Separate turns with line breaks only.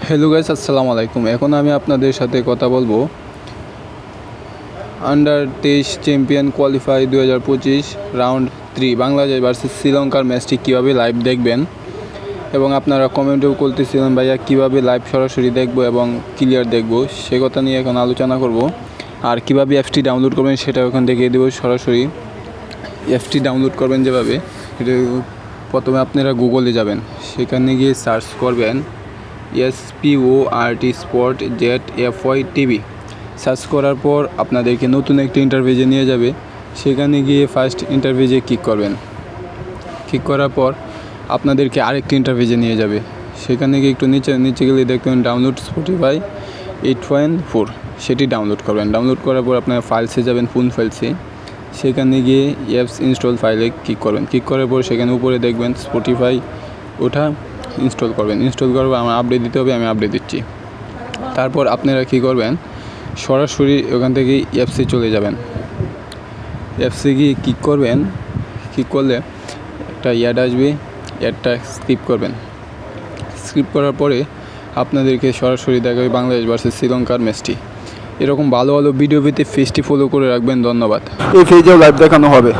Hello guys, আসসালামু আলাইকুম। এখন আমি আপনাদের সাথে কথা বলবো under 23 champion qualify 2025 round 3 Bangladesh versus শ্রীলঙ্কার ম্যাচটি কীভাবে লাইভ দেখবেন। এবং আপনারা কমেন্টেও বলতেছিলেন ভাইয়া কীভাবে লাইভ সরাসরি দেখবো এবং ক্লিয়ার দেখবো, সে কথা নিয়ে এখন আলোচনা করব। আর কীভাবে অ্যাপসটি ডাউনলোড করবেন সেটাও এখন দেখিয়ে দেবো সরাসরি। অ্যাপসটি ডাউনলোড করবেন যেভাবে, এটা প্রথমে আপনারা গুগলে যাবেন, সেখানে গিয়ে সার্চ করবেন SPORT sport ZFY TV. Search করার পর আপনাদেরকে নতুন একটি ইন্টারভিউয়ে নিয়ে যাবে। সেখানে গিয়ে ফার্স্ট ইন্টারভিউয়ে ক্লিক করবেন। ক্লিক করার পর আপনাদেরকে আরেকটি ইন্টারভিউয়ে নিয়ে যাবে। সেখানে গিয়ে একটু নিচে গেলে দেখবেন ডাউনলোড স্পটিফাই 8.4, সেটি ডাউনলোড করবেন। ডাউনলোড করার পর আপনার ফাইলসে যাবেন, ফোন ফাইলসে। সেখানে গিয়ে অ্যাপস ইনস্টল ফাইলে ক্লিক করবেন। ক্লিক করার পর সেখানে উপরে দেখবেন স্পটিফাই, ওটা ইনস্টল করবেন। ইনস্টল করার পর আমার আপডেট দিতে হবে, আমি আপডেট দিচ্ছি। তারপর আপনারা কী করবেন, সরাসরি ওখান থেকে অ্যাপসে চলে যাবেন। অ্যাপসে গিয়ে ক্লিক করবেন। ক্লিক করলে একটা অ্যাড আসবে, অ্যাডটা স্কিপ করবেন। স্কিপ করার পরে আপনাদেরকে সরাসরি দেখাবে বাংলাদেশ ভার্সেস শ্রীলঙ্কার ম্যাচটি। এরকম ভালো ভালো ভিডিও পেতে পেজটি ফলো করে রাখবেন। ধন্যবাদ। এই পেজেও লাইভ দেখানো হবে।